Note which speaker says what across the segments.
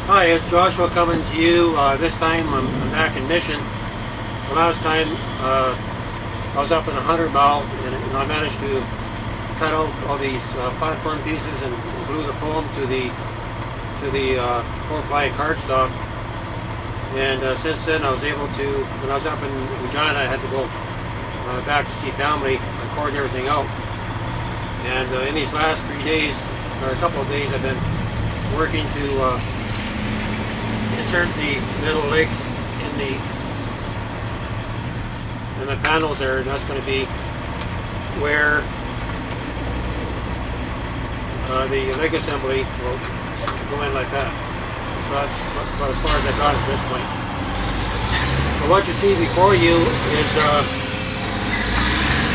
Speaker 1: Hi, it's Joshua coming to you. This time I'm back in Mission. The last time I was up in 100 Mile and I managed to cut out all these platform pieces and glue the foam to the 4-ply cardstock. And since then I was able to, when I was up in Regina, I had to go back to see family. I corded everything out. And in these last 3 days, or a couple of days, I've been working to insert the middle legs in the panels there, and that's going to be where the leg assembly will go in like that. So that's about as far as I got at this point. So what you see before you is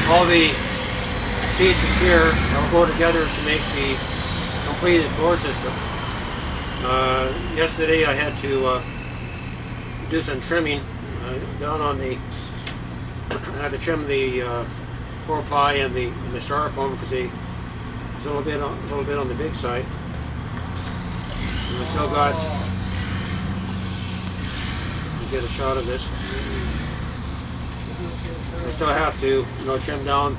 Speaker 1: all the pieces here that will go together to make the completed floor system. Yesterday I had to do some trimming down on the. I had to trim the 4-ply and the styrofoam because they was a little bit on the big side. And I still got. Get a shot of this. I still have to, trim down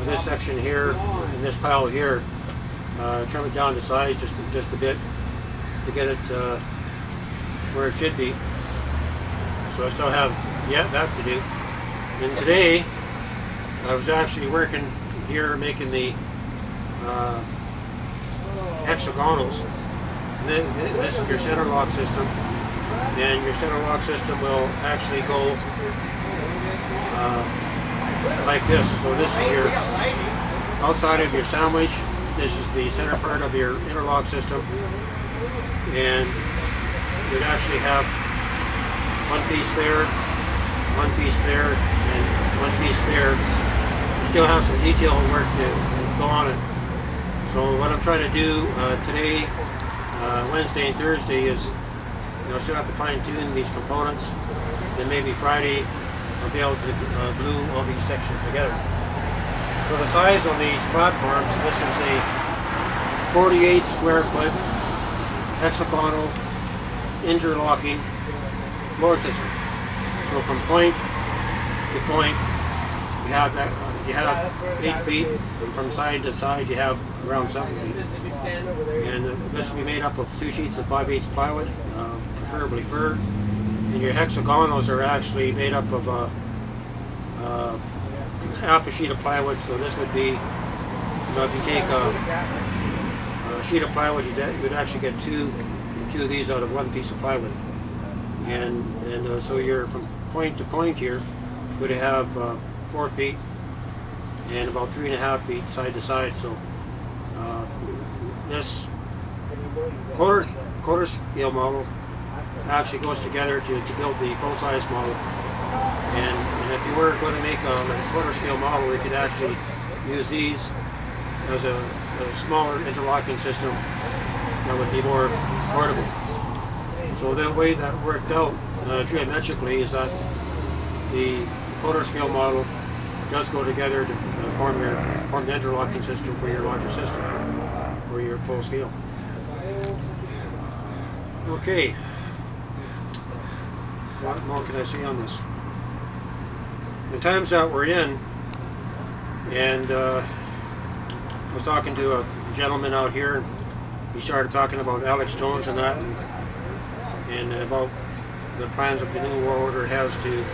Speaker 1: this section here and this pile here. Trim it down to size just a bit to get it where it should be. So I still have that to do. And today I was actually working here making the hexagonals. And this is your center lock system, and your center lock system will actually go like this. So this is your outside of your sandwich. This is the center part of your interlock system, and you'd actually have one piece there, one piece there, and one piece there. You still have some detail work to go on it. So what I'm trying to do today, Wednesday and Thursday, is I still have to fine tune these components. Then maybe Friday I'll be able to glue all these sections together. So the size on these platforms, this is a 48 square foot hexagonal interlocking floor system. So from point to point, you have 8 feet, and from side to side you have around 7 feet. And this will be made up of 2 sheets of 5/8 plywood, preferably fir. And your hexagonals are actually made up of half a sheet of plywood. So this would be, if you take a sheet of plywood, you'd actually get two of these out of one piece of plywood. And so you're from point to point here going to have 4 feet and about 3.5 feet side to side. So this quarter scale model actually goes together to build the full-size model. And if you were going to make a quarter scale model, you could actually use these as a smaller interlocking system that would be more portable. So the way that worked out geometrically is that the quarter scale model does go together to form the interlocking system for your larger system, for your full scale. Okay, what more can I say on this? The times that we're in, and I was talking to a gentleman out here, and he started talking about Alex Jones and that, and about the plans that the New World Order has to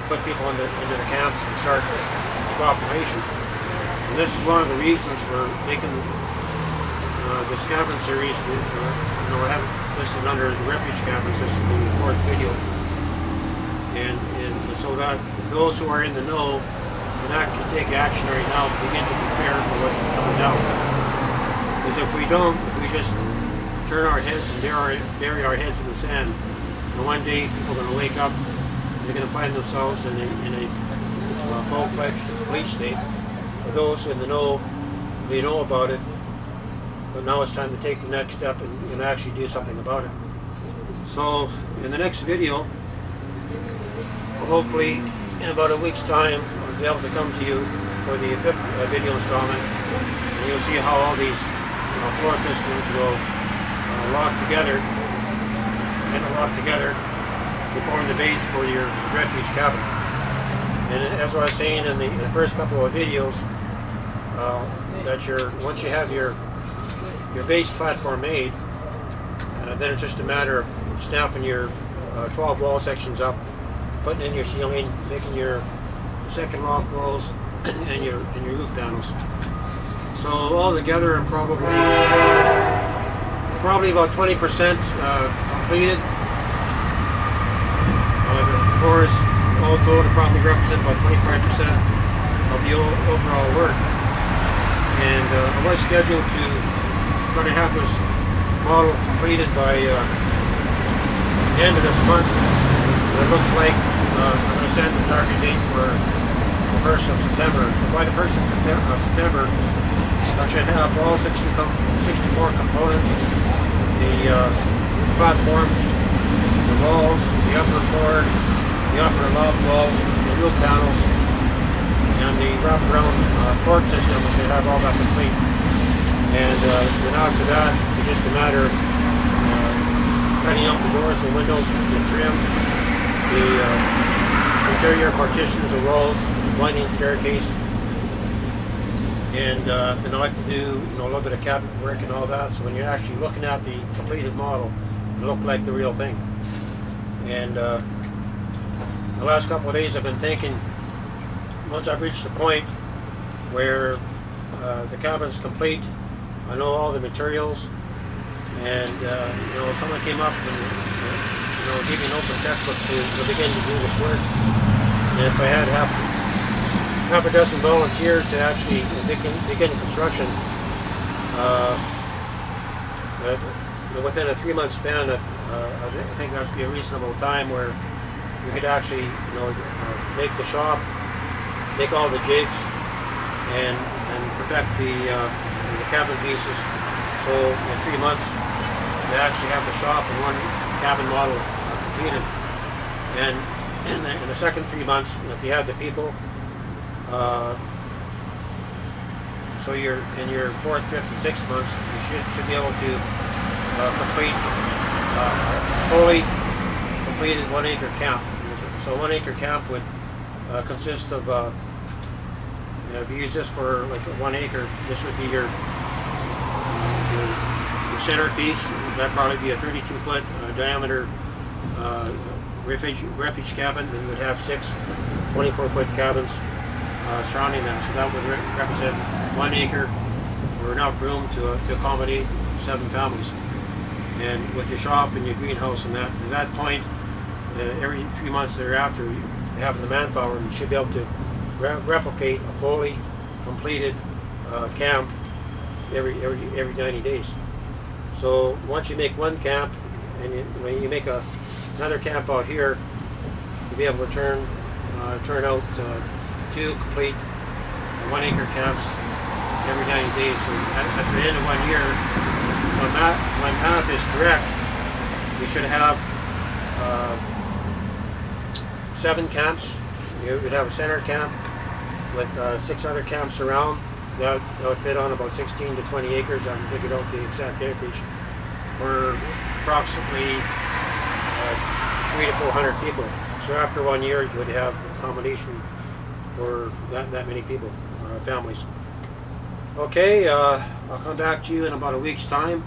Speaker 1: put people into the camps and start the population. And this is one of the reasons for making this cabin series. I have it listed under the Refuge Cabins. This is the 4th video, and so that those who are in the know can actually take action right now to begin to prepare for what's coming down. Because if we just turn our heads and bury our heads in the sand, and one day people are going to wake up, they're going to find themselves in a full-fledged police state. For those in the know, they know about it, but now it's time to take the next step and actually do something about it. So in the next video, hopefully in about a week's time, I'll be able to come to you for the 5th video installment, and you'll see how all these floor systems will lock together interlock together to form the base for your refuge cabin. And as I was saying in the first couple of videos, once you have your base platform made, then it's just a matter of snapping your 12 wall sections up, putting in your ceiling, making your second loft walls, and your roof panels. So all together, I'm probably about 20% completed. The floors all told probably represent about 25% of the overall work. And I was scheduled to try to have this model completed by the end of this month. But it looks like I'm going to set the target date for the 1st of September. So by the 1st of September, I should have all 64 components, the platforms, the walls, the upper floor, the upper and loft walls, the roof panels, and the wraparound port system. We should have all that complete. And then after that, it's just a matter of cutting out the doors and windows, the trim, the interior partitions and walls, winding staircase. And then I like to do a little bit of cabinet work and all that, so when you're actually looking at the completed model, it'll look like the real thing. And the last couple of days I've been thinking, once I've reached the point where the cabin's complete, I know all the materials, and if someone came up and gave me an open checkbook to begin to do this work, and if I had half a dozen volunteers to actually begin construction, within a 3-month span, I think that would be a reasonable time where we could actually make the shop, make all the jigs, and perfect the cabin pieces. So in 3 months, we actually have the shop and one cabin model completed. And in the second 3 months, if you have the people, so you're in your 4th, 5th, and 6th months, you should be able to complete fully completed 1 acre camp. So 1 acre camp would consist of, if you use this for like 1 acre, this would be your centerpiece. That'd probably be a 32-foot diameter refuge cabin. Then you would have 6 24-foot cabins surrounding that. So that would represent 1 acre, or enough room to accommodate 7 families. And with your shop and your greenhouse and that, at that point, every 3 months thereafter, having the manpower, you should be able to replicate a fully completed camp every 90 days. So once you make one camp, and you make another camp out here, you'll be able to turn out 2 complete 1 acre camps every 90 days. So at the end of 1 year, if my math is correct, we should have 7 camps. You would have a center camp with 6 other camps around. That would fit on about 16 to 20 acres. I haven't figured out the exact acreage, for approximately 300 to 400 people. So after 1 year, you would have accommodation for that many people, families. Okay, I'll come back to you in about a week's time,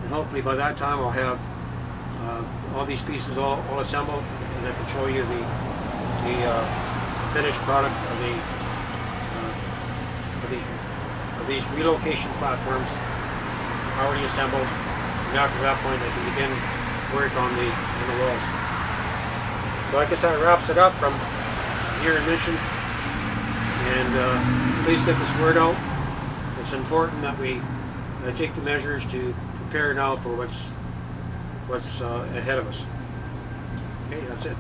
Speaker 1: and hopefully by that time I'll have all these pieces all assembled, and I can show you the finished product of these relocation platforms already assembled. And after that point, I can begin work on the walls. So I guess that wraps it up from here in Mission. And please get this word out. It's important that we take the measures to prepare now for what's ahead of us. Okay, that's it.